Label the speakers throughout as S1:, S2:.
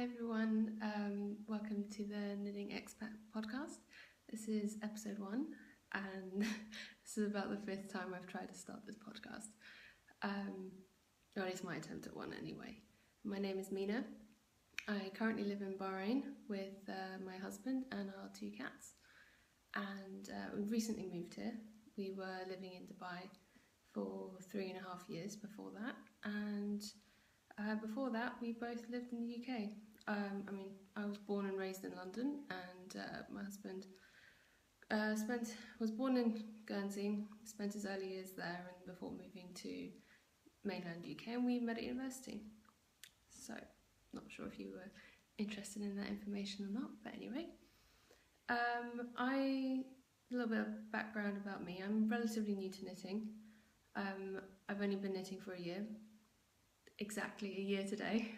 S1: Hi everyone, welcome to the Knitting Expat Podcast. This is episode 1 and this is about the 5th time I've tried to start this podcast. Or at least my attempt at one anyway. My name is Mina. I currently live in Bahrain with my husband and our 2 cats. And we recently moved here. We were living in Dubai for 3.5 years before that, and before that we both lived in the UK. I was born and raised in London, and my husband was born in Guernsey, spent his early years there, and before moving to mainland UK, and we met at university. So, not sure if you were interested in that information or not, but anyway. A little bit of background about me. I'm relatively new to knitting. I've only been knitting for a year, exactly a year today.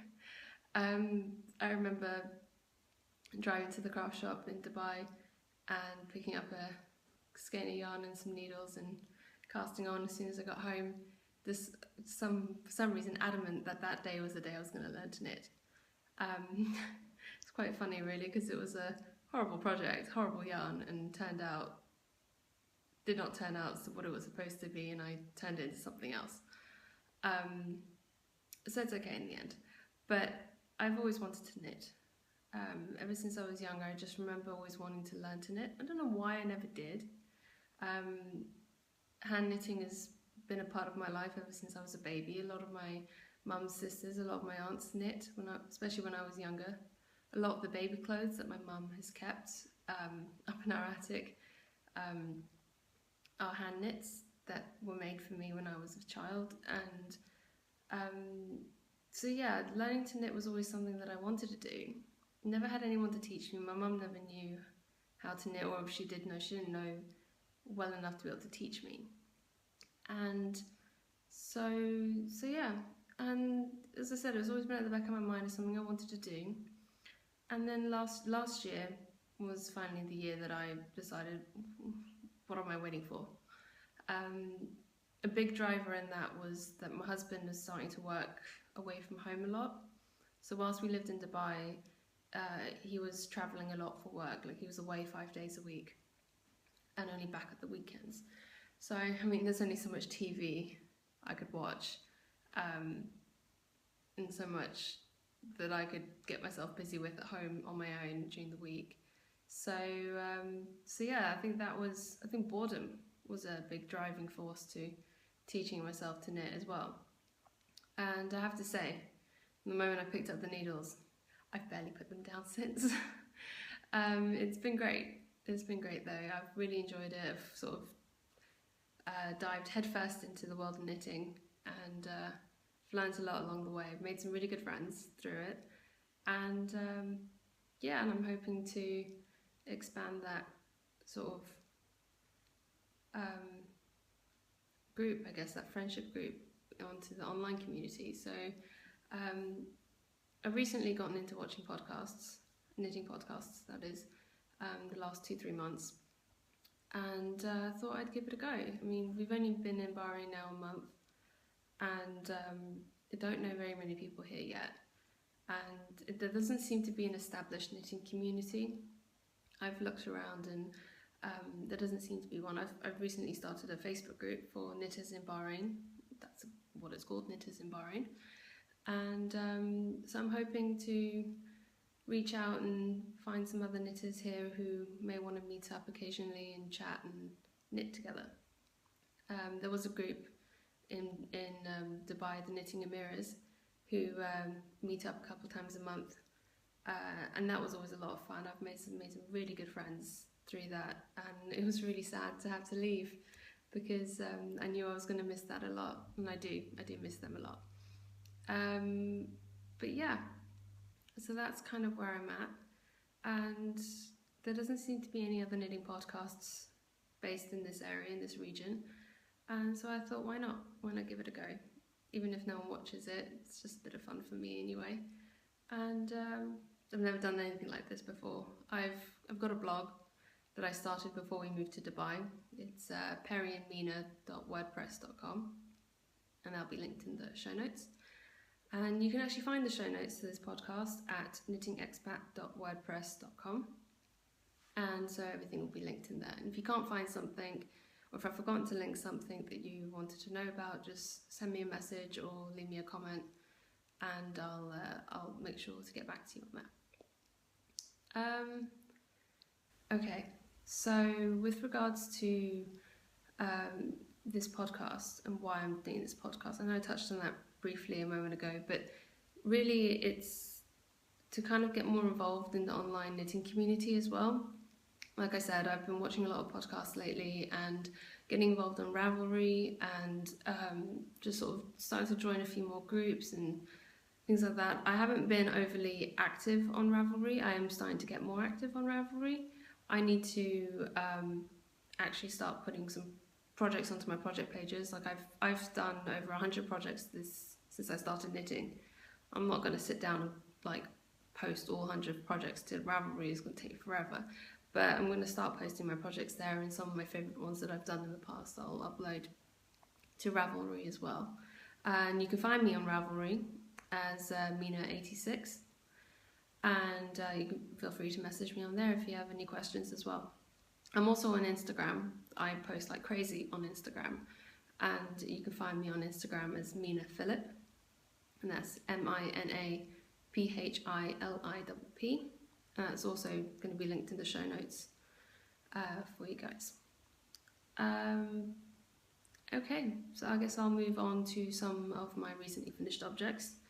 S1: I remember driving to the craft shop in Dubai and picking up a skein of yarn and some needles and casting on as soon as I got home. For some reason adamant that day was the day I was going to learn to knit. It's quite funny really, because it was a horrible project, horrible yarn, and did not turn out what it was supposed to be, and I turned it into something else. So it's okay in the end. But I've always wanted to knit. Ever since I was younger, I just remember always wanting to learn to knit. I don't know why I never did. Hand knitting has been a part of my life ever since I was a baby. A lot of my mum's sisters, a lot of my aunts knit, especially when I was younger. A lot of the baby clothes that my mum has kept up in our attic are hand knits that were made for me when I was a child. And so yeah, learning to knit was always something that I wanted to do. Never had anyone to teach me. My mum never knew how to knit, or if she did know, she didn't know well enough to be able to teach me. And so yeah, and as I said, it's always been at the back of my mind as something I wanted to do. And then last year was finally the year that I decided, what am I waiting for? A big driver in that was that my husband was starting to work away from home a lot. So whilst we lived in Dubai, he was travelling a lot for work. Like, he was away 5 days a week and only back at the weekends. So, I mean, there's only so much TV I could watch, and so much that I could get myself busy with at home on my own during the week. So yeah, I think boredom was a big driving force to teaching myself to knit as well. And I have to say, the moment I picked up the needles, I've barely put them down since. It's been great. It's been great though. I've really enjoyed it. I've sort of dived headfirst into the world of knitting, and learned a lot along the way. I've made some really good friends through it, and yeah, and I'm hoping to expand that sort of group, I guess, that friendship group, onto the online community. So I've recently gotten into watching podcasts, knitting podcasts that is, the last 2-3 months, and thought I'd give it a go. I mean, we've only been in Bahrain now a month, and I don't know very many people here yet, and there doesn't seem to be an established knitting community. I've looked around, and there doesn't seem to be one. I've recently started a Facebook group for knitters in Bahrain. That's what it's called, Knitters in Bahrain. And so I'm hoping to reach out and find some other knitters here who may want to meet up occasionally and chat and knit together. There was a group in Dubai, the Knitting Emiras, who meet up a couple times a month, and that was always a lot of fun. I've made some really good friends through that, and it was really sad to have to leave, because I knew I was going to miss that a lot, and I do miss them a lot. But yeah, so that's kind of where I'm at, and there doesn't seem to be any other knitting podcasts based in this area, in this region, and so I thought, why not give it a go? Even if no one watches it, it's just a bit of fun for me anyway. And I've never done anything like this before. I've got a blog that I started before we moved to Dubai. It's perryandmina.wordpress.com, and that'll be linked in the show notes. And you can actually find the show notes to this podcast at knittingexpat.wordpress.com. And so everything will be linked in there. And if you can't find something, or if I've forgotten to link something that you wanted to know about, just send me a message or leave me a comment, and I'll make sure to get back to you on that. Okay, so with regards to this podcast and why I'm doing this podcast, I know I touched on that briefly a moment ago, but really it's to kind of get more involved in the online knitting community as well. Like I said, I've been watching a lot of podcasts lately and getting involved on Ravelry, and just sort of starting to join a few more groups and things like that. I haven't been overly active on Ravelry. I am starting to get more active on Ravelry. I need to actually start putting some projects onto my project pages. Like I've done over 100 projects since I started knitting. I'm not going to sit down and like post all 100 projects to Ravelry. It's going to take forever. But I'm going to start posting my projects there, and some of my favourite ones that I've done in the past I'll upload to Ravelry as well. And you can find me on Ravelry as Mina86, and you can feel free to message me on there if you have any questions as well. I'm also on Instagram. I post like crazy on Instagram, and you can find me on Instagram as Mina Phillip, and that's MINAPHILIPP. It's also going to be linked in the show notes for you guys. Okay, so I guess I'll move on to some of my recently finished objects.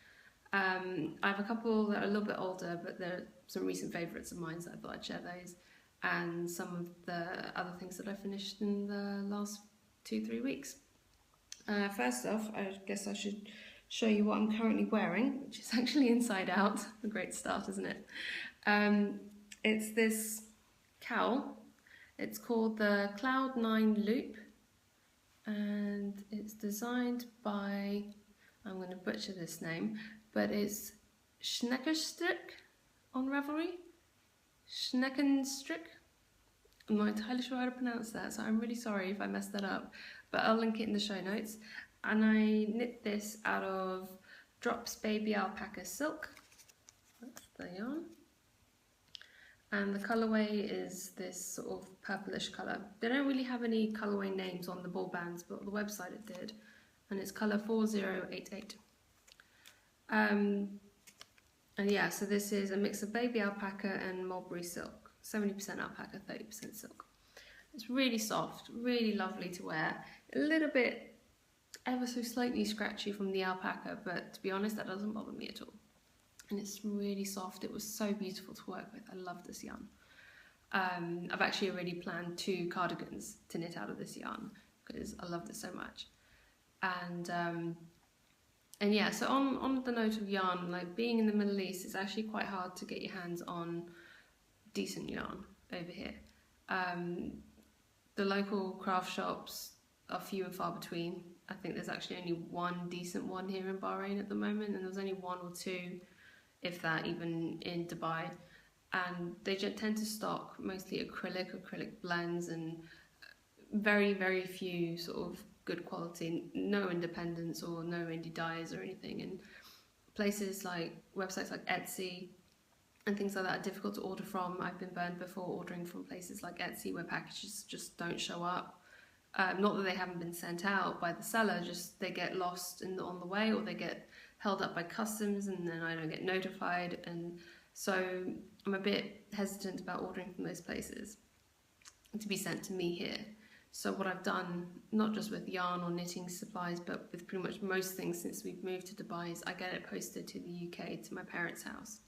S1: I have a couple that are a little bit older, but they're some recent favourites of mine, so I thought I'd share those, and some of the other things that I finished in the last 2-3 weeks. First off, I guess I should show you what I'm currently wearing, which is actually inside out. A great start, isn't it? It's this cowl. It's called the Cloud9 Loop, and it's designed by, I'm going to butcher this name, but it's Schneckenstrick on Ravelry. Schneckenstrick. I'm not entirely sure how to pronounce that, so I'm really sorry if I messed that up, but I'll link it in the show notes. And I knit this out of Drops Baby Alpaca Silk. That's the yarn. And the colourway is this sort of purplish colour. They don't really have any colourway names on the ball bands, but on the website it did. And it's colour 4088. And yeah, so this is a mix of baby alpaca and mulberry silk. 70% alpaca, 30% silk. It's really soft, really lovely to wear. A little bit ever so slightly scratchy from the alpaca, but to be honest, that doesn't bother me at all. And it's really soft. It was so beautiful to work with. I love this yarn. I've actually already planned 2 cardigans to knit out of this yarn because I loved it so much. And yeah, so on the note of yarn, like being in the Middle East, it's actually quite hard to get your hands on decent yarn over here. The local craft shops are few and far between. I think there's actually only one decent one here in Bahrain at the moment, and there's only 1 or 2, if that, even in Dubai. And they tend to stock mostly acrylic blends, and very, very few sort of good quality, no independents or no indie dyes or anything. And places like, websites like Etsy and things like that are difficult to order from. I've been burned before ordering from places like Etsy where packages just don't show up. Not that they haven't been sent out by the seller, just they get lost on the way, or they get held up by customs and then I don't get notified. And so I'm a bit hesitant about ordering from those places to be sent to me here. So what I've done, not just with yarn or knitting supplies, but with pretty much most things since we've moved to Dubai, is I get it posted to the UK, to my parents' house.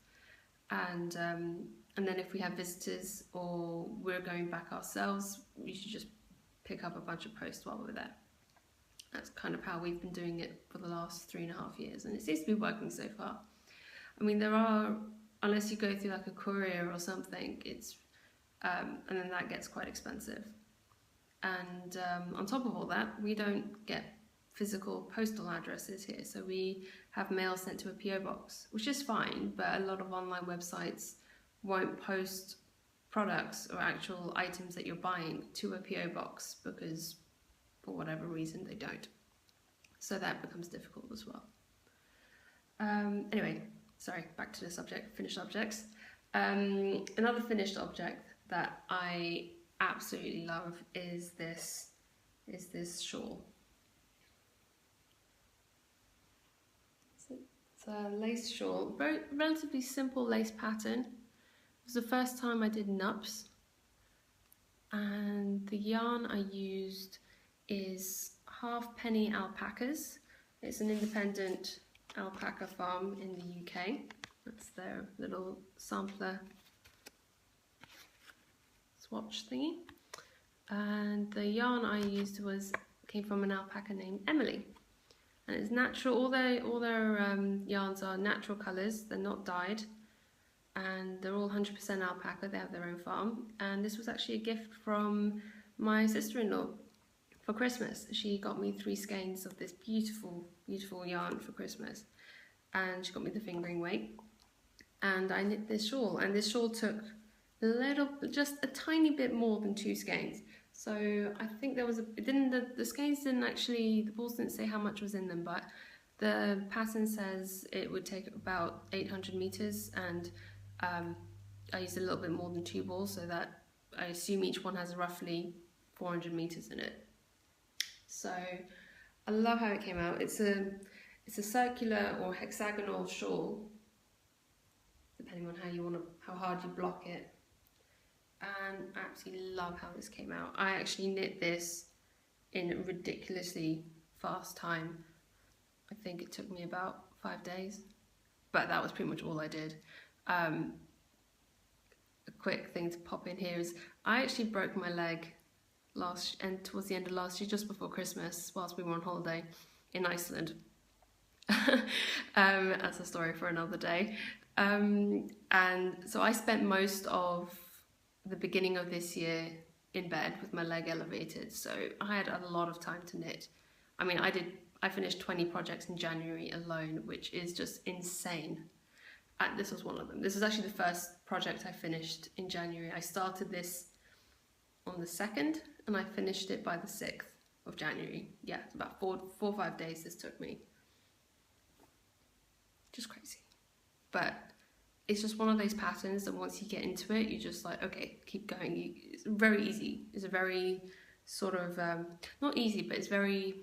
S1: And then if we have visitors or we're going back ourselves, we should just pick up a bunch of post while we're there. That's kind of how we've been doing it for the last 3.5 years, and it seems to be working so far. I mean, there are, unless you go through like a courier or something, it's and then that gets quite expensive. And on top of all that, we don't get physical postal addresses here, so we have mail sent to a PO box, which is fine, but a lot of online websites won't post products or actual items that you're buying to a PO box because for whatever reason they don't. So that becomes difficult as well. Anyway, sorry, back to the subject, finished objects. Another finished object that I absolutely love is this shawl. It's a lace shawl, very relatively simple lace pattern. It was the first time I did nups, and the yarn I used is halfpenny alpacas. It's an independent alpaca farm in the UK. That's their little sampler swatch thingy. And the yarn I used came from an alpaca named Emily. And it's natural, all their yarns are natural colours, they're not dyed. And they're all 100% alpaca, they have their own farm. And this was actually a gift from my sister-in-law for Christmas. She got me 3 skeins of this beautiful, beautiful yarn for Christmas. And she got me the fingering weight. And I knit this shawl, and this shawl took just a tiny bit more than 2 skeins. So I think there was the skeins didn't actually, the balls didn't say how much was in them, but the pattern says it would take about 800 meters, and I used a little bit more than 2 balls, so that I assume each one has roughly 400 meters in it. So I love how it came out. It's a circular or hexagonal shawl, depending on how hard you block it. And I absolutely love how this came out. I actually knit this in a ridiculously fast time. I think it took me about 5 days, but that was pretty much all I did. A quick thing to pop in here is I actually broke my leg towards the end of last year, just before Christmas, whilst we were on holiday in Iceland. That's a story for another day. And so I spent most of the beginning of this year in bed with my leg elevated, so I had a lot of time to knit. I mean, I finished 20 projects in January alone, which is just insane. This was one of them. This is actually the first project I finished in January. I started this on the 2nd and I finished it by the 6th of January. Yeah, it's about 4 or 5 days this took me. Just crazy. But it's just one of those patterns that once you get into it, you're just like, okay, keep going. It's very easy. It's a very sort of, not easy, but it's very,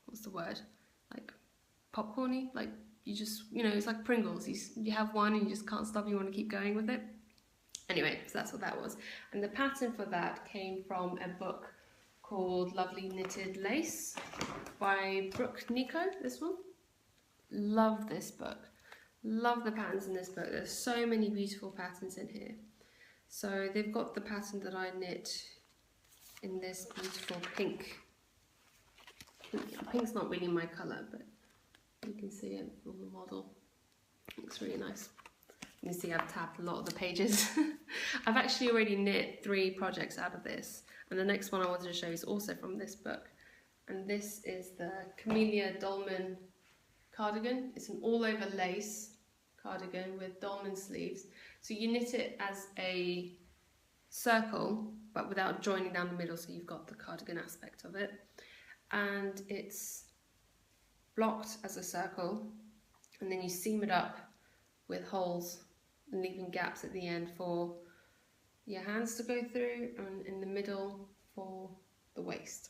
S1: what's the word? Like popcorny. Like you just, it's like Pringles. You have one and you just can't stop. You want to keep going with it. Anyway, so that's what that was. And the pattern for that came from a book called Lovely Knitted Lace by Brooke Nico, this one. Love this book. Love the patterns in this book. There's so many beautiful patterns in here. So they've got the pattern that I knit in this beautiful pink. Pink's not really my colour, but you can see it on the model. It looks really nice. You can see I've tabbed a lot of the pages. I've actually already knit 3 projects out of this, and the next one I wanted to show is also from this book. And this is the Camellia Dolman cardigan. It's an all-over lace cardigan with dolman sleeves. So you knit it as a circle, but without joining down the middle, so you've got the cardigan aspect of it. And it's blocked as a circle, and then you seam it up with holes and leaving gaps at the end for your hands to go through, and in the middle for the waist.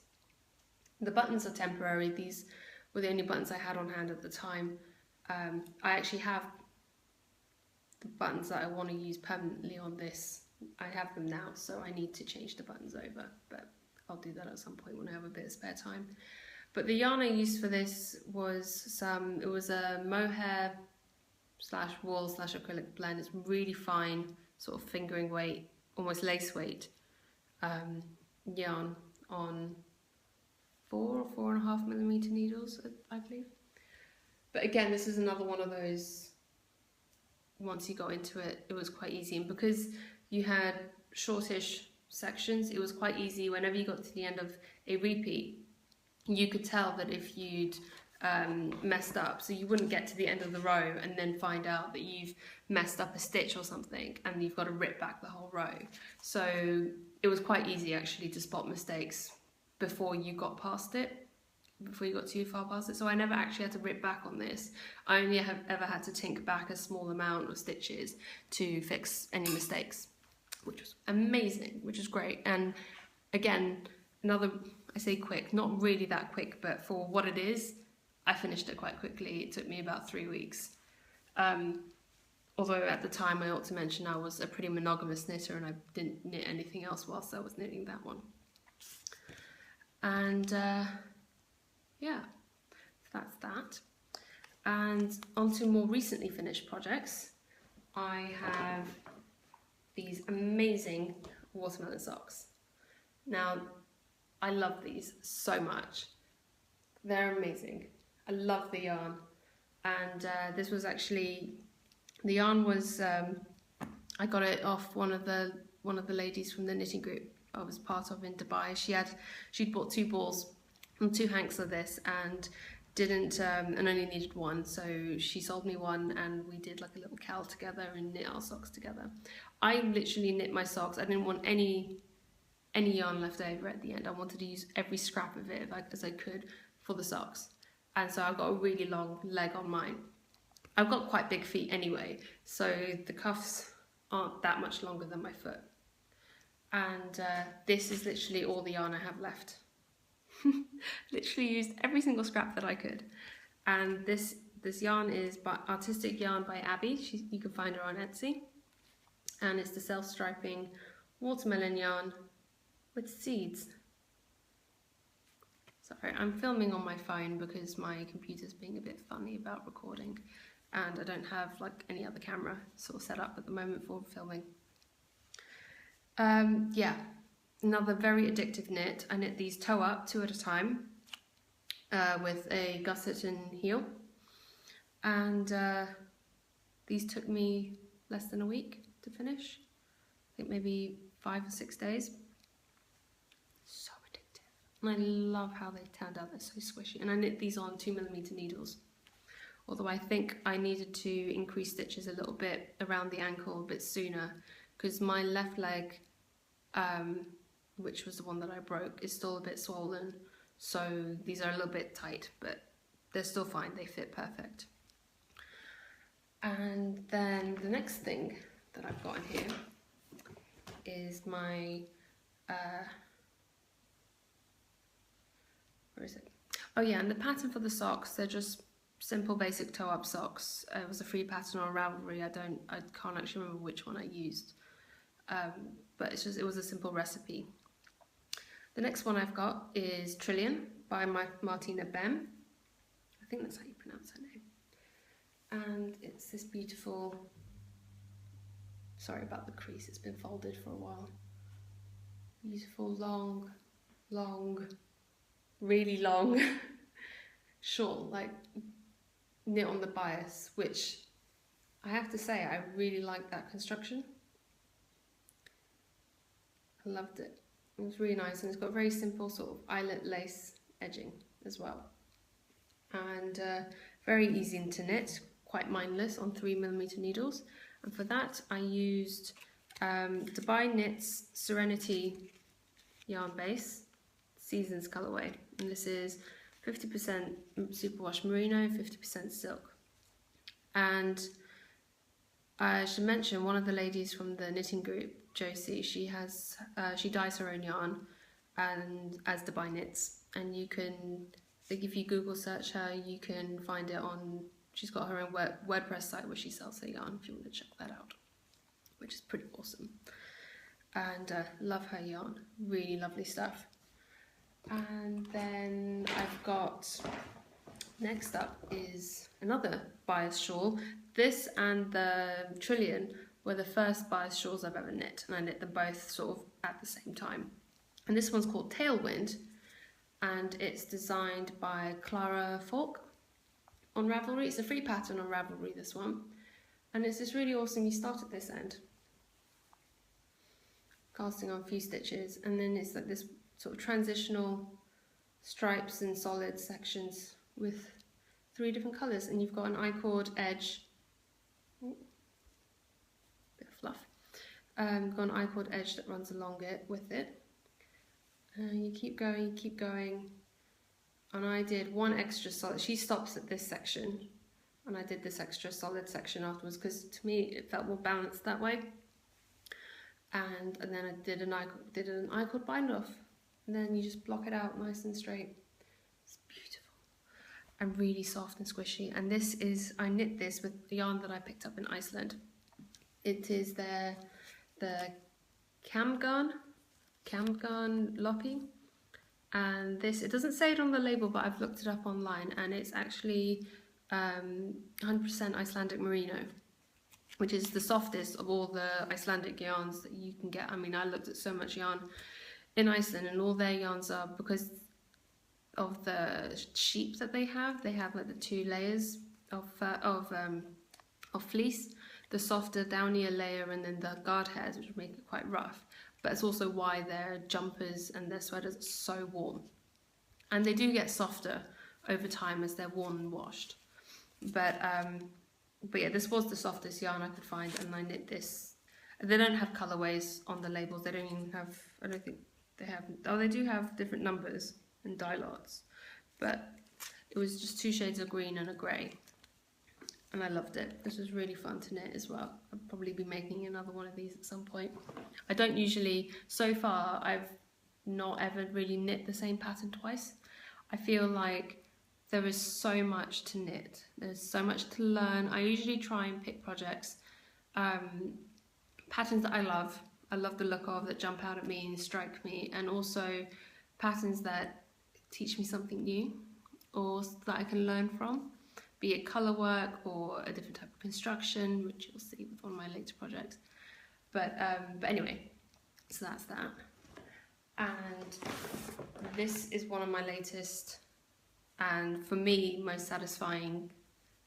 S1: The buttons are temporary. These were the only buttons I had on hand at the time. I actually have the buttons that I want to use permanently on this. I have them now, so I need to change the buttons over, but I'll do that at some point when I have a bit of spare time. But the yarn I used for this was it was a mohair / wool / acrylic blend. It's really fine, sort of fingering weight, almost lace weight yarn on 4 or 4.5 millimeter needles, I believe. But again, this is another one of those, once you got into it, it was quite easy. And because you had shortish sections, it was quite easy whenever you got to the end of a repeat, you could tell that if you'd messed up, so you wouldn't get to the end of the row and then find out that you've messed up a stitch or something and you've got to rip back the whole row. So it was quite easy actually to spot mistakes before you got past it. before you got too far past it. So I never actually had to rip back on this. I only have ever had to tink back a small amount of stitches to fix any mistakes, which was amazing, which is great. And again, another, I say quick, not really that quick, but for what it is, I finished it quite quickly. It took me about 3 weeks. Although at the time I ought to mention I was a pretty monogamous knitter and I didn't knit anything else whilst I was knitting that one. And yeah, that's that. And on to more recently finished projects. I have these amazing watermelon socks. Now, I love these so much. They're amazing. I love the yarn. And this was actually, the yarn was, I got it off one of the ladies from the knitting group I was part of in Dubai. She'd bought 2 balls and 2 hanks of this and didn't, and only needed one. So she sold me one and we did like a little cowl together and knit our socks together. I literally knit my socks. I didn't want any yarn left over at the end. I wanted to use every scrap of it as I could for the socks. And so I've got a really long leg on mine. I've got quite big feet anyway, so the cuffs aren't that much longer than my foot. And this is literally all the yarn I have left. Literally used every single scrap that I could. And this yarn is by Artistic Yarn by Abby. You can find her on Etsy. And it's the self-striping watermelon yarn with seeds. Sorry, I'm filming on my phone because my computer's being a bit funny about recording. And I don't have like any other camera sort of set up at the moment for filming. Yeah, another very addictive knit. I knit these toe up 2 at a time with a gusset and heel. And these took me less than a week to finish. I think maybe 5 or 6 days. So addictive. And I love how they turned out. They're so squishy. And I knit these on 2mm needles. Although I think I needed to increase stitches a little bit around the ankle a bit sooner because my left leg, which was the one that I broke, is still a bit swollen. So these are a little bit tight, but they're still fine. They fit perfect. And then the next thing that I've got in here is my, where is it? Oh yeah, and the pattern for the socks, they're just simple basic toe up socks. It was a free pattern on Ravelry. I can't actually remember which one I used, but it was a simple recipe. The next one I've got is Trillion by Martina Bem. I think that's how you pronounce her name. And it's this beautiful, sorry about the crease, it's been folded for a while. Beautiful long, really long shawl, like knit on the bias, which I have to say I really like that construction. I loved it. It was really nice, and it's got very simple sort of eyelet lace edging as well, and very easy to knit, quite mindless on 3mm needles. And for that I used Dubai Knits Serenity yarn base Seasons colorway, and this is 50% superwash merino, 50% silk. And I should mention one of the ladies from the knitting group, Josie, she dyes her own yarn and as Dubai Knits, and you can, like, if you Google search her, you can find it on, she's got her own WordPress site where she sells her yarn if you want to check that out, which is pretty awesome. And love her yarn, really lovely stuff. And then I've got, next up is another bias shawl. This and the Trillion were the first bias shawls I've ever knit, and I knit them both sort of at the same time. And this one's called Tailwind, and it's designed by Clara Falk on Ravelry. It's a free pattern on Ravelry, this one. And it's just really awesome. You start at this end, casting on a few stitches, and then it's like this sort of transitional stripes and solid sections with 3 different colours, and you've got an I-cord edge, bit of fluff, got an I-cord edge that runs along it with it, and you keep going, and I did one extra solid. She stops at this section, and I did this extra solid section afterwards because to me it felt more balanced that way. And then I did an I-cord bind off, and then you just block it out nice and straight. It's beautiful and really soft and squishy. And this is, I knit this with yarn that I picked up in Iceland. It is the Camgarn Loppy, and this, it doesn't say it on the label, but I've looked it up online, and it's actually 100% Icelandic merino, which is the softest of all the Icelandic yarns that you can get. I mean, I looked at so much yarn in Iceland, and all their yarns are, because of the sheep that they have like the 2 layers of fleece, the softer, downier layer, and then the guard hairs, which make it quite rough. But it's also why their jumpers and their sweaters are so warm. And they do get softer over time as they're worn and washed. But yeah, this was the softest yarn I could find, and I knit this. They don't have colourways on the labels. They don't even have, I don't think they have, oh, they do have different numbers and dye lots. But it was just 2 shades of green and a grey. And I loved it. This was really fun to knit as well. I'll probably be making another one of these at some point. I don't usually, so far, I've not ever really knit the same pattern twice. I feel like there is so much to knit. There's so much to learn. I usually try and pick projects, patterns that I love the look of, that jump out at me and strike me, and also patterns that teach me something new or that I can learn from, be it colour work or a different type of construction, which you'll see with one of my later projects. But anyway, so that's that. And this is one of my latest, and for me, most satisfying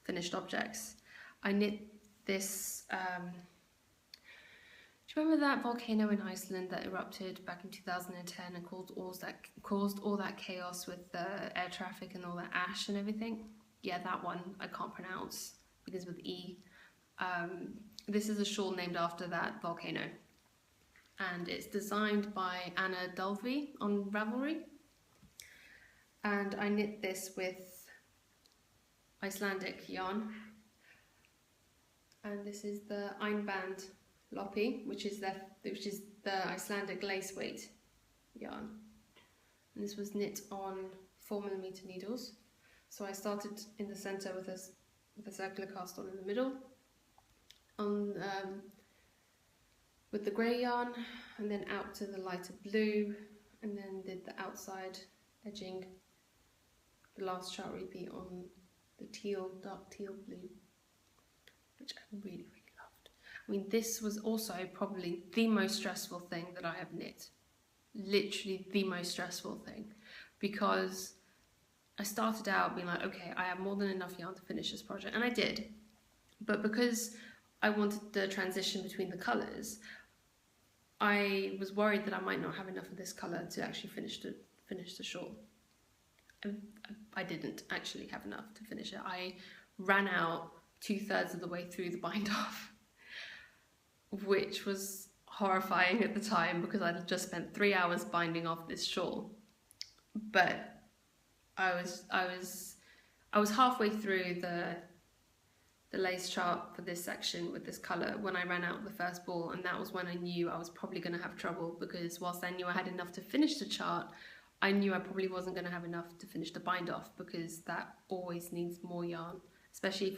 S1: finished objects. I knit this, do you remember that volcano in Iceland that erupted back in 2010 and caused all that chaos with the air traffic and all that ash and everything? Yeah, that one I can't pronounce, begins with E. This is a shawl named after that volcano, and it's designed by Anna Dulvey on Ravelry. And I knit this with Icelandic yarn, and this is the Einband Loppy, which is the Icelandic lace weight yarn. And this was knit on 4mm needles. So I started in the center with a circular cast on in the middle, with the grey yarn, and then out to the lighter blue, and then did the outside edging, the last chart repeat on the dark teal blue, which I really, really loved. I mean, this was also probably the most stressful thing that I have knit. Literally the most stressful thing, because I started out being like, okay, I have more than enough yarn to finish this project, and I did. But because I wanted the transition between the colours, I was worried that I might not have enough of this colour to actually finish the shawl. I didn't actually have enough to finish it. I ran out 2/3 of the way through the bind off, which was horrifying at the time because I'd just spent 3 hours binding off this shawl. But I was halfway through the lace chart for this section with this colour when I ran out of the first ball, and that was when I knew I was probably going to have trouble, because whilst I knew I had enough to finish the chart, I knew I probably wasn't going to have enough to finish the bind off, because that always needs more yarn, especially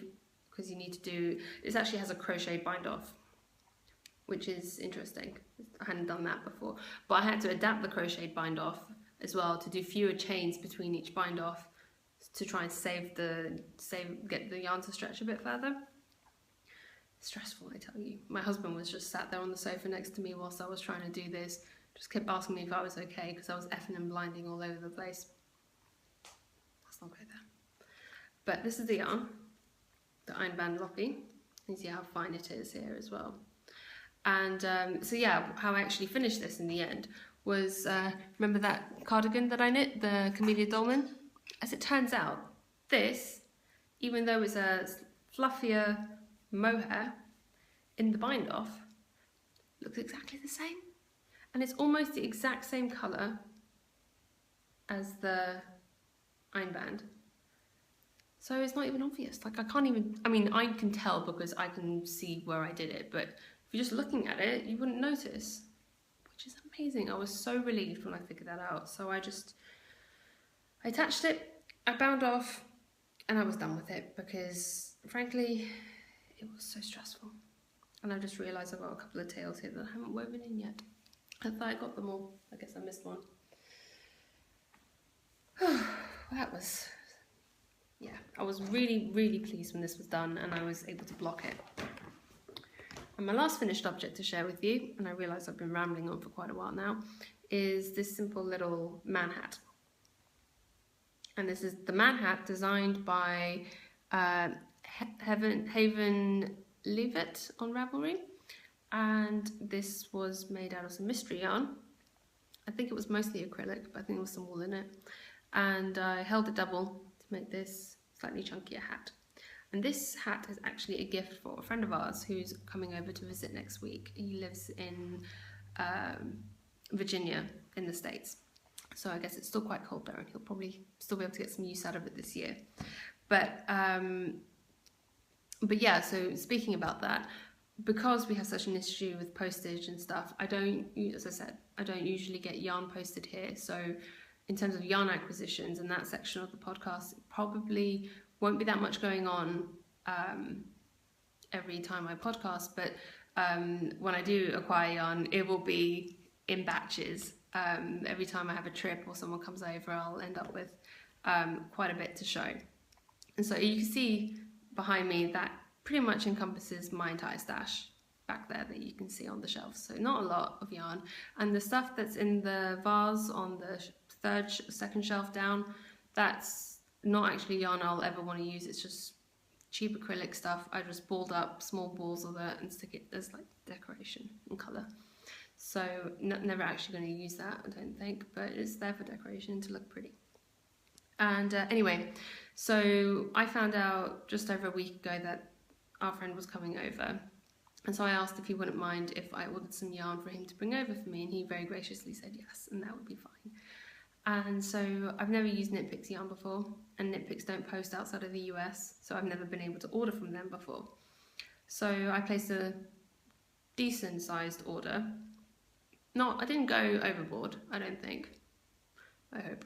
S1: because you need to do, this actually has a crochet bind off, which is interesting. I hadn't done that before, but I had to adapt the crocheted bind off as well to do fewer chains between each bind off to try and get the yarn to stretch a bit further. Stressful, I tell you. My husband was just sat there on the sofa next to me whilst I was trying to do this, just kept asking me if I was okay because I was effing and blinding all over the place. Let's not go there. But this is the yarn, the Einband Loppy. You see how fine it is here as well. And so yeah, how I actually finished this in the end was, remember that cardigan that I knit, the Camellia Dolman? As it turns out, this, even though it's a fluffier mohair in the bind off, looks exactly the same. And it's almost the exact same colour as the einband. So it's not even obvious. Like I can tell because I can see where I did it, but if you're just looking at it, you wouldn't notice, which is amazing. I was so relieved when I figured that out. So I attached it, I bound off, and I was done with it because frankly, it was so stressful. And I just realised I've got a couple of tails here that I haven't woven in yet. I thought I got them all. I guess I missed one. I was really, really pleased when this was done and I was able to block it. And my last finished object to share with you, and I realise I've been rambling on for quite a while now, is this simple little man hat. And this is the man hat designed by Haven Leavitt on Ravelry. And this was made out of some mystery yarn. I think it was mostly acrylic, but I think there was some wool in it. And I held it double to make this slightly chunkier hat. And this hat is actually a gift for a friend of ours who's coming over to visit next week. He lives in Virginia in the States. So I guess it's still quite cold there and he'll probably still be able to get some use out of it this year. But yeah, so speaking about that, because we have such an issue with postage and stuff, as I said, I don't usually get yarn posted here. So in terms of yarn acquisitions and that section of the podcast, it probably won't be that much going on every time I podcast, but when I do acquire yarn, it will be in batches. Every time I have a trip or someone comes over, I'll end up with quite a bit to show. And so you can see behind me that pretty much encompasses my entire stash back there that you can see on the shelf. So not a lot of yarn. And the stuff that's in the vase on the second shelf down, that's not actually yarn I'll ever want to use. It's just cheap acrylic stuff. I just balled up small balls of that and stick it as like decoration and colour. So never actually going to use that, I don't think, but it's there for decoration to look pretty. And anyway, so I found out just over a week ago that our friend was coming over. And so I asked if he wouldn't mind if I ordered some yarn for him to bring over for me, and he very graciously said yes, and that would be fine. And so I've never used Knit Picks yarn before, and Knit Picks don't post outside of the US, so I've never been able to order from them before. So I placed a decent sized order. I didn't go overboard, I don't think. I hope.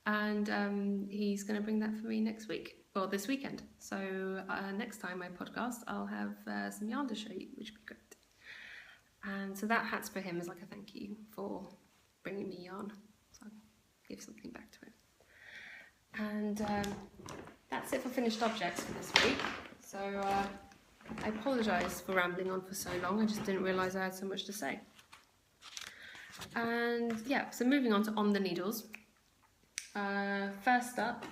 S1: And he's going to bring that for me next week, or this weekend. So next time I podcast, I'll have some yarn to show you, which would be great. And so that hat's for him as like a thank you for bringing me yarn. So I'll give something back to him. And that's it for finished objects for this week. So I apologise for rambling on for so long. I just didn't realise I had so much to say. And yeah, so moving on to On the Needles. First up,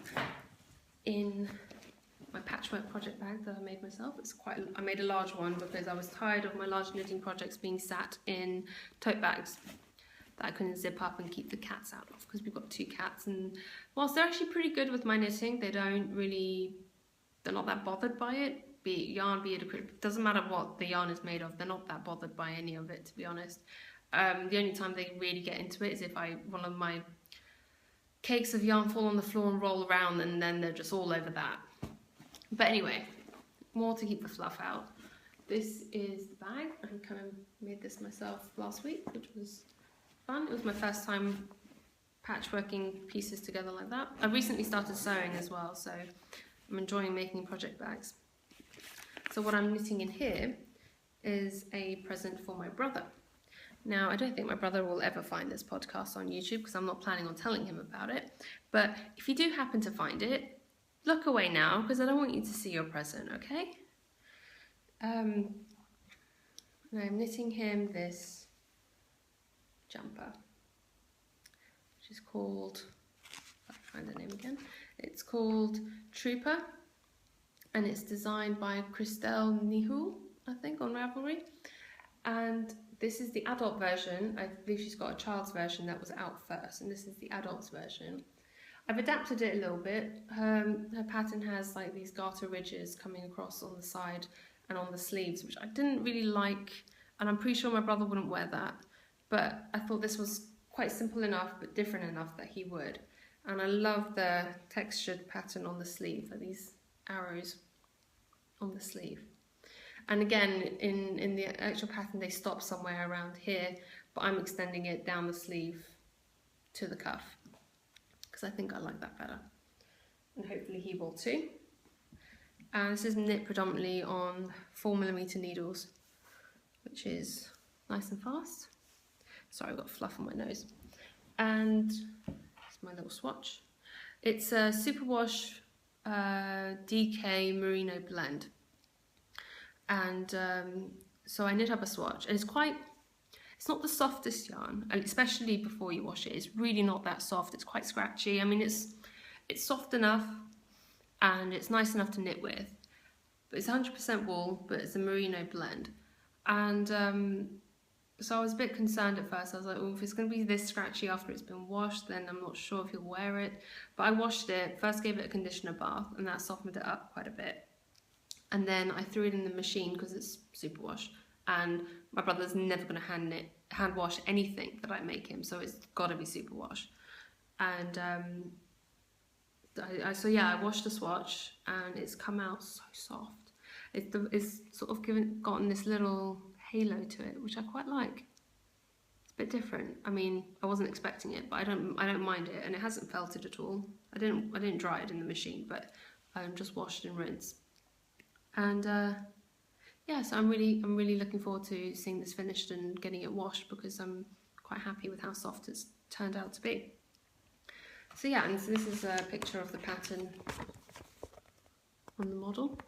S1: in my patchwork project bag that I made myself. I made a large one because I was tired of my large knitting projects being sat in tote bags that I couldn't zip up and keep the cats out of, because we've got 2 cats, and whilst they're actually pretty good with my knitting, they're not that bothered by it, be it yarn, be it acrylic. Doesn't matter what the yarn is made of, they're not that bothered by any of it, to be honest. The only time they really get into it is if one of my cakes of yarn fall on the floor and roll around, and then they're just all over that. But anyway, more to keep the fluff out. This is the bag. I kind of made this myself last week, which was fun. It was my first time patchworking pieces together like that. I recently started sewing as well, so I'm enjoying making project bags. So what I'm knitting in here is a present for my brother. Now, I don't think my brother will ever find this podcast on YouTube because I'm not planning on telling him about it. But if you do happen to find it, look away now because I don't want you to see your present, okay? I'm knitting him this jumper, which is called, I'll find the name again. It's called Trooper, and it's designed by Christelle Nihul, I think, on Ravelry. And this is the adult version. I believe she's got a child's version that was out first, and this is the adult's version. I've adapted it a little bit. Her pattern has like these garter ridges coming across on the side and on the sleeves, which I didn't really like, and I'm pretty sure my brother wouldn't wear that. But I thought this was quite simple enough, but different enough that he would. And I love the textured pattern on the sleeve, like these arrows on the sleeve. And again, in the actual pattern, they stop somewhere around here, but I'm extending it down the sleeve to the cuff because I think I like that better. And hopefully he will too. And this is knit predominantly on 4mm needles, which is nice and fast. Sorry, I've got fluff on my nose. And it's my little swatch. It's a Superwash DK Merino blend. And so I knit up a swatch, and it's not the softest yarn, and especially before you wash it, it's really not that soft. It's quite scratchy. I mean, it's soft enough and it's nice enough to knit with, but it's 100% wool, but it's a merino blend. And so I was a bit concerned at first. I was like, oh, if it's going to be this scratchy after it's been washed, then I'm not sure if he'll wear it. But I washed it, first gave it a conditioner bath, and that softened it up quite a bit. And then I threw it in the machine because it's superwash, and my brother's never going to hand wash anything that I make him, so it's got to be superwash. And I washed the swatch, and it's come out so soft. It's sort of gotten this little halo to it, which I quite like. It's a bit different. I mean, I wasn't expecting it, but I don't mind it, and it hasn't felted at all. I didn't dry it in the machine, but just washed and rinsed. And so I'm really looking forward to seeing this finished and getting it washed, because I'm quite happy with how soft it's turned out to be. So yeah, and so this is a picture of the pattern on the model.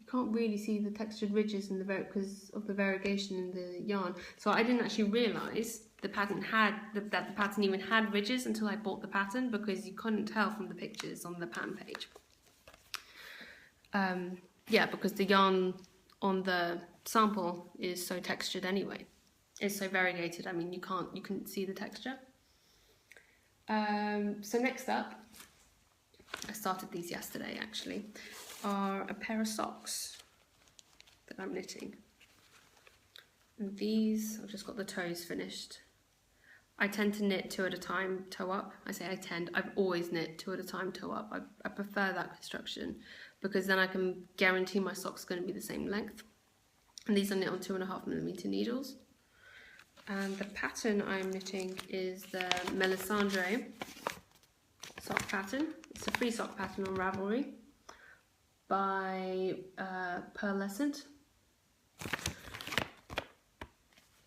S1: You can't really see the textured ridges in because of the variegation in the yarn. So I didn't actually realise the pattern that the pattern even had ridges until I bought the pattern, because you couldn't tell from the pictures on the pattern page. Because the yarn on the sample is so textured anyway. It's so variegated. I mean, you couldn't see the texture. So next up, I started these yesterday actually, are a pair of socks that I'm knitting. And these, I've just got the toes finished. I tend to knit 2 at a time, toe up. I say I tend, I've always knit 2 at a time, toe up. I prefer that construction, because then I can guarantee my sock's going to be the same length. And these are knit on 2.5mm needles. And the pattern I'm knitting is the Melisandre sock pattern. It's a free sock pattern on Ravelry by Pearlescent.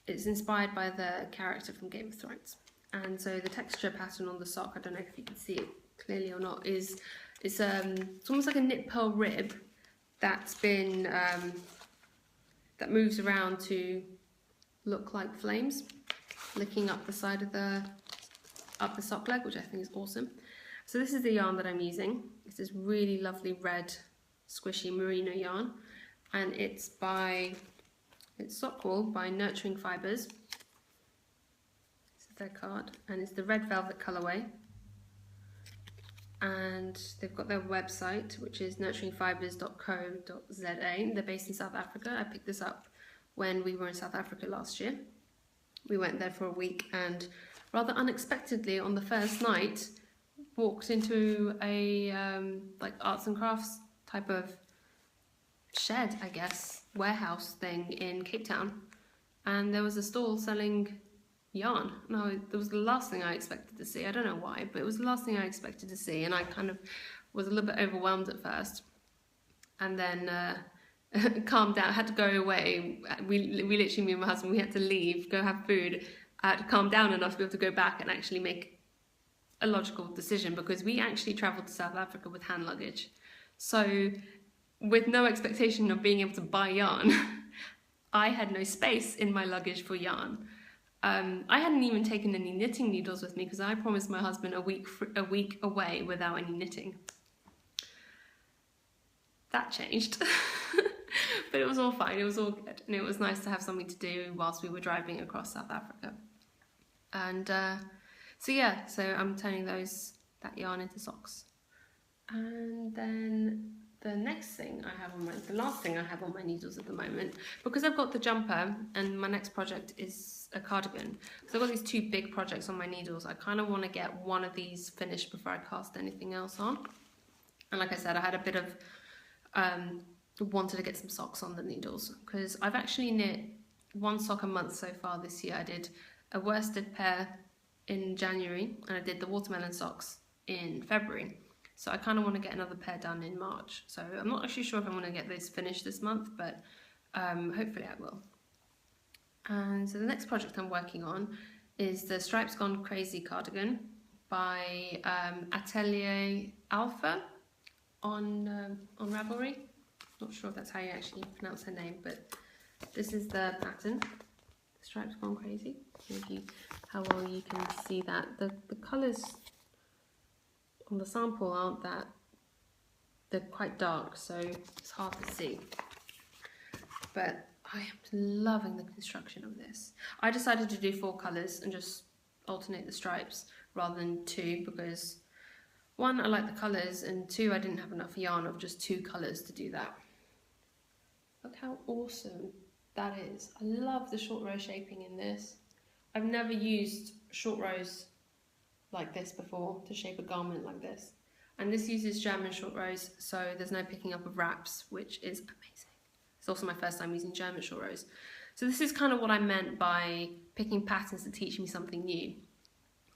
S1: It's inspired by the character from Game of Thrones. And so the texture pattern on the sock, I don't know if you can see it clearly or not, it's almost like a knit pearl rib that's been that moves around to look like flames licking up the side of the sock leg, which I think is awesome. So this is the yarn that I'm using. It's this really lovely red squishy merino yarn, and it's sock wool by Nurturing Fibres. This is their card, and it's the red velvet colourway. And they've got their website, which is nurturingfibres.co.za. They're based in South Africa. I picked this up when we were in South Africa last year. We went there for a week, and rather unexpectedly on the first night walked into a like arts and crafts type of shed, I guess, warehouse thing in Cape Town, and there was a stall selling yarn. No, it was the last thing I expected to see. I don't know why, but it was the last thing I expected to see, and I kind of was a little bit overwhelmed at first, and then calmed down. I had to go away. We literally, me and my husband, we had to leave, go have food. I had to calm down enough to be able to go back and actually make a logical decision, because we actually travelled to South Africa with hand luggage. So with no expectation of being able to buy yarn, I had no space in my luggage for yarn. I hadn't even taken any knitting needles with me, because I promised my husband a week away without any knitting. That changed. But it was all fine, it was all good, and it was nice to have something to do whilst we were driving across South Africa. And so I'm turning that yarn into socks. And then the last thing I have on my needles at the moment, because I've got the jumper and my next project is a cardigan, so I've got these two big projects on my needles. I kind of want to get one of these finished before I cast anything else on. And like I said, I had a bit of wanted to get some socks on the needles, because I've actually knit one sock a month so far this year. I did a worsted pair in January and I did the watermelon socks in February. So I kind of want to get another pair done in March. So I'm not actually sure if I'm going to get those finished this month, but hopefully I will. And so the next project I'm working on is the Stripes Gone Crazy cardigan by Atelier Alpha on Ravelry. Not sure if that's how you actually pronounce her name, but this is the pattern, Stripes Gone Crazy. Maybe how well you can see that. The colours on the sample aren't that, they're quite dark, so it's hard to see. But I am loving the construction of this. I decided to do 4 colours and just alternate the stripes rather than 2, because 1, I like the colours, and 2, I didn't have enough yarn of just 2 colours to do that. Look how awesome that is. I love the short row shaping in this. I've never used short rows like this before to shape a garment like this. And this uses German short rows, so there's no picking up of wraps, which is amazing. It's also my first time using German short rows. So this is kind of what I meant by picking patterns to teach me something new.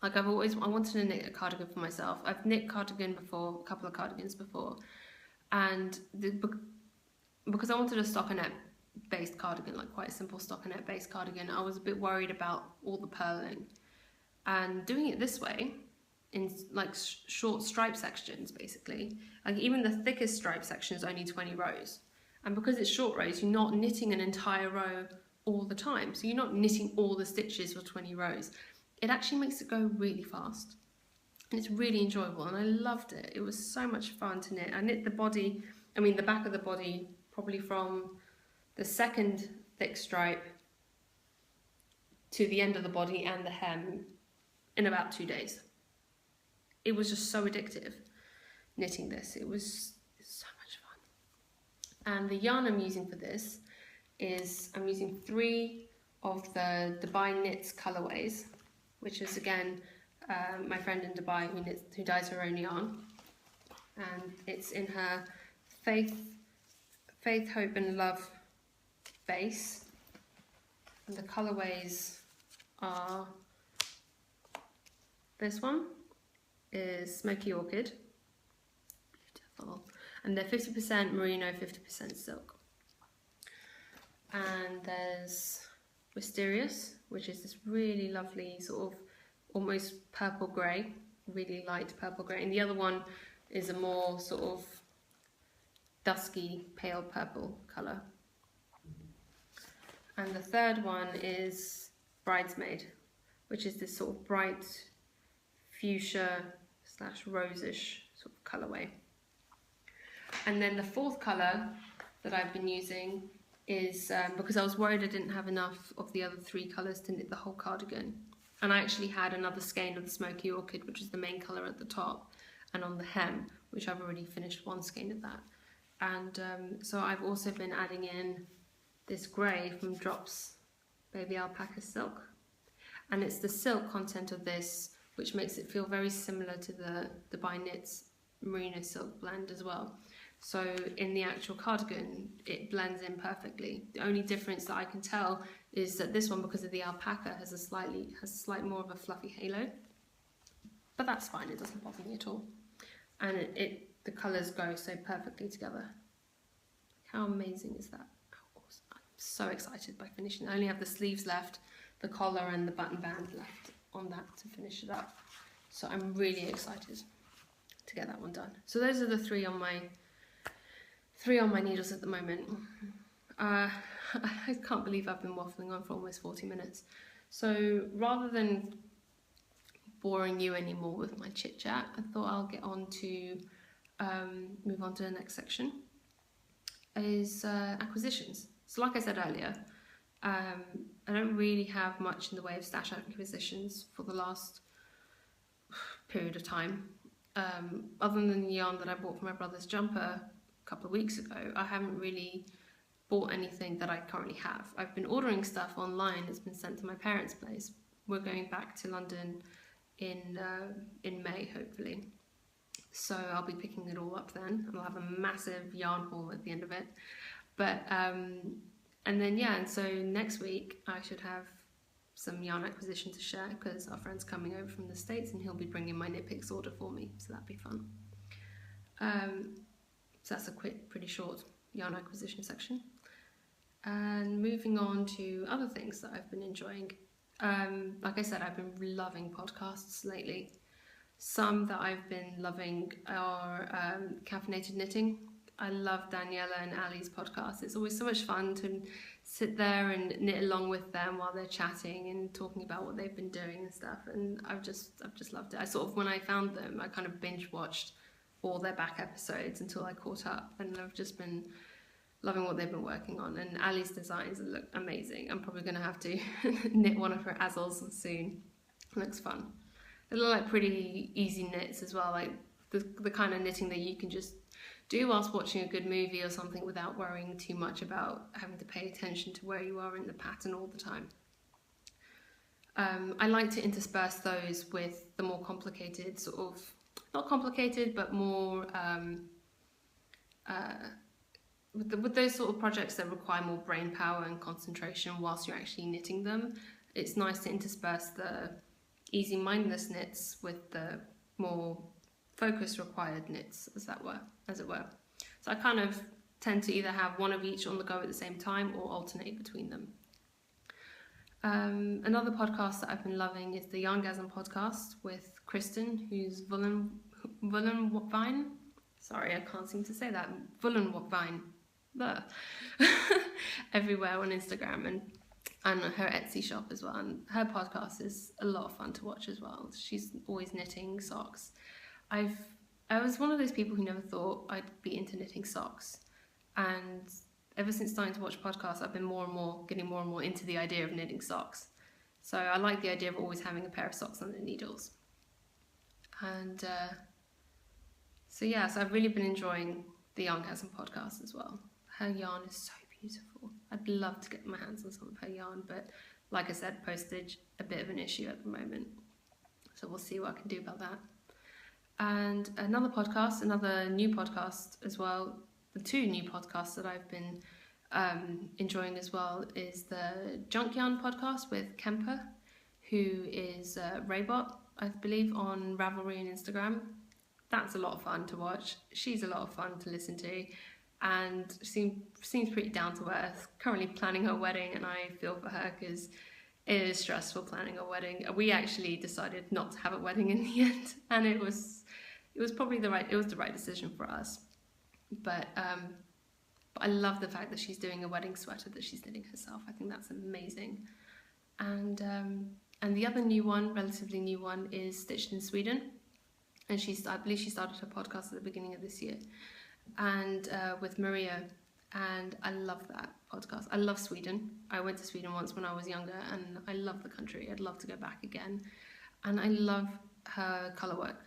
S1: Like I wanted to knit a cardigan for myself. I've knit cardigan before, a couple of cardigans before, and because I wanted a stockinette based cardigan, like quite a simple stockinette based cardigan, I was a bit worried about all the purling. And doing it this way, in like short stripe sections basically, like even the thickest stripe section is only 20 rows. And because it's short rows, you're not knitting an entire row all the time. So you're not knitting all the stitches for 20 rows. It actually makes it go really fast. And it's really enjoyable, and I loved it. It was so much fun to knit. I knit the back of the body, probably from the second thick stripe to the end of the body and the hem in about 2 days. It was just so addictive knitting this. It was so much fun. And the yarn I'm using for this is, I'm using 3 of the Dubai Knits colorways, which is again my friend in Dubai who dyes her own yarn, and it's in her Faith, Hope and Love base, and the colorways are, this one is Smoky Orchid, beautiful, and they're 50% merino, 50% silk. And there's Wisterious, which is this really lovely sort of almost purple grey, really light purple grey, and the other one is a more sort of dusky pale purple colour. And the third one is Bridesmaid, which is this sort of bright fuchsia / rosish sort of colourway. And then the 4th colour that I've been using is, because I was worried I didn't have enough of the other 3 colours to knit the whole cardigan. And I actually had another skein of the Smoky Orchid, which is the main colour at the top, and on the hem, which I've already finished 1 skein of that. And so I've also been adding in this grey from Drops Baby Alpaca Silk. And it's the silk content of this which makes it feel very similar to the Dubai Knits merino silk blend as well. So in the actual cardigan, it blends in perfectly. The only difference that I can tell is that this one, because of the alpaca, has a slight more of a fluffy halo. But that's fine, it doesn't bother me at all. And the colours go so perfectly together. How amazing is that? How awesome. I'm so excited by finishing. I only have the sleeves left, the collar and the button band left on that to finish it up. So I'm really excited to get that one done. So those are the 3 on my needles at the moment. I can't believe I've been waffling on for almost 40 minutes. So rather than boring you anymore with my chit chat, I thought I'll get on to move on to the next section, is acquisitions. So like I said earlier, I don't really have much in the way of stash acquisitions for the last period of time, other than the yarn that I bought for my brother's jumper couple of weeks ago, I haven't really bought anything that I currently have. I've been ordering stuff online. It's been sent to my parents' place. We're going back to London in May, hopefully. So I'll be picking it all up then, and I'll have a massive yarn haul at the end of it. But and then and so next week I should have some yarn acquisition to share, because our friend's coming over from the States and he'll be bringing my knit picks order for me, so that'd be fun. So that's a quick, pretty short yarn acquisition section. And moving on to other things that I've been enjoying. Like I said, I've been loving podcasts lately. Some that I've been loving are Caffeinated Knitting. I love Daniela and Ali's podcast. It's always so much fun to sit there and knit along with them while they're chatting and talking about what they've been doing and stuff. And I've just loved it. I sort of, when I found them, I kind of binge watched all their back episodes until I caught up, and I've just been loving what they've been working on. And Ali's designs look amazing. I'm probably going to have to knit one of her Azels soon. It looks fun. They look like pretty easy knits as well, like the kind of knitting that you can just do whilst watching a good movie or something without worrying too much about having to pay attention to where you are in the pattern all the time. I like to intersperse those with the more complicated sort of, not complicated, but more with those sort of projects that require more brain power and concentration whilst you're actually knitting them. It's nice to intersperse the easy mindless knits with the more focus required knits, as it were. So I kind of tend to either have one of each on the go at the same time or alternate between them. Another podcast that I've been loving is the Yarngasm podcast with Kristen, who's Vullenwine. Sorry, I can't seem to say that. Vullenwine. Everywhere on Instagram and her Etsy shop as well. And her podcast is a lot of fun to watch as well. She's always knitting socks. I was one of those people who never thought I'd be into knitting socks, and ever since starting to watch podcasts, I've been getting more and more into the idea of knitting socks. So I like the idea of always having a pair of socks under needles. And so I've really been enjoying the Yarngasm podcast as well. Her yarn is so beautiful. I'd love to get my hands on some of her yarn, but like I said, postage, a bit of an issue at the moment. So we'll see what I can do about that. And another new podcast as well, the two new podcasts that I've been enjoying as well is the Junk Yarn podcast with Kemper, who is Raybot, I believe, on Ravelry and Instagram. That's a lot of fun to watch. She's a lot of fun to listen to, and seems pretty down to earth. Currently planning her wedding, and I feel for her because it is stressful planning a wedding. We actually decided not to have a wedding in the end, and it was probably the right decision for us. But I love the fact that she's doing a wedding sweater that she's knitting herself. I think that's amazing. And the other relatively new one, is Stitched in Sweden, and I believe she started her podcast at the beginning of this year, and with Maria. And I love that podcast. I love Sweden. I went to Sweden once when I was younger, and I love the country. I'd love to go back again. And I love her colour work.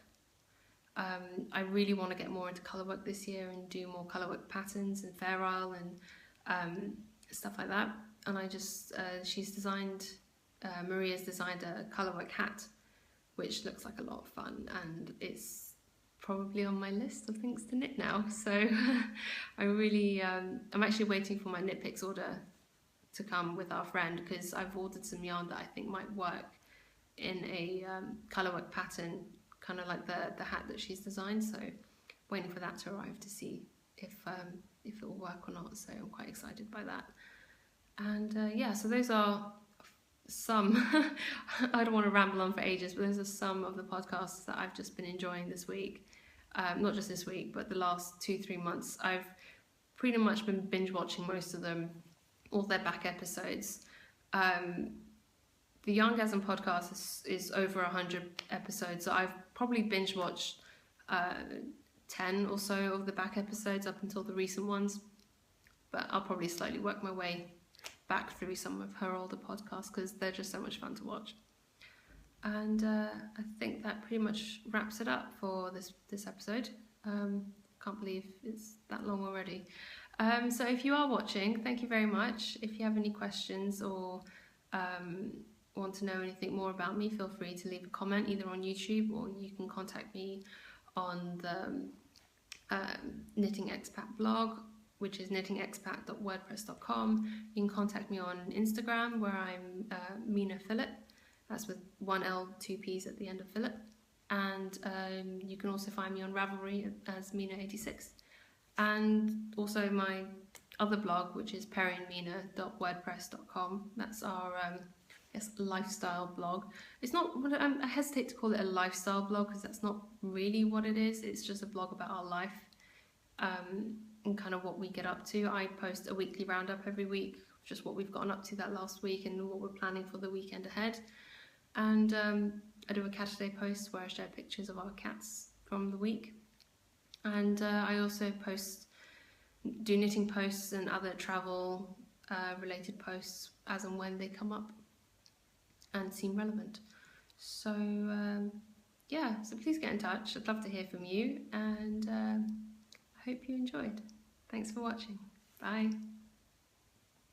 S1: I really want to get more into colour work this year and do more colour work patterns and Fair Isle and stuff like that. And Maria's designed a colour work hat, which looks like a lot of fun, and it's probably on my list of things to knit now. So I'm actually waiting for my knit picks order to come with our friend, because I've ordered some yarn that I think might work in a colourwork pattern, kind of like the hat that she's designed. So waiting for that to arrive to see if it will work or not. So I'm quite excited by that. And so those are some I don't want to ramble on for ages, but those are some of the podcasts that I've just been enjoying this week. Not just this week, but the last 2-3 months. I've pretty much been binge watching most of them, all their back episodes. The Yarngasm podcast is over 100 episodes, so I've probably binge watched 10 or so of the back episodes up until the recent ones, but I'll probably slowly work my way back through some of her older podcasts because they're just so much fun to watch. And I think that pretty much wraps it up for this episode. Can't believe it's that long already. So if you are watching, thank you very much. If you have any questions or want to know anything more about me, feel free to leave a comment either on YouTube, or you can contact me on the Knitting Expat blog, which is knittingexpat.wordpress.com. You can contact me on Instagram, where I'm Mina Phillip. That's with one L, two P's at the end of Phillip. And you can also find me on Ravelry as Mina86. And also my other blog, which is perryandmina.wordpress.com. That's our lifestyle blog. It's not, I hesitate to call it a lifestyle blog, because that's not really what it is. It's just a blog about our life and kind of what we get up to. I post a weekly roundup every week, just what we've gotten up to that last week and what we're planning for the weekend ahead. And I do a cat a day post where I share pictures of our cats from the week. And I also do knitting posts and other travel related posts as and when they come up and seem relevant. So so please get in touch. I'd love to hear from you, and I hope you enjoyed. Thanks for watching. Bye.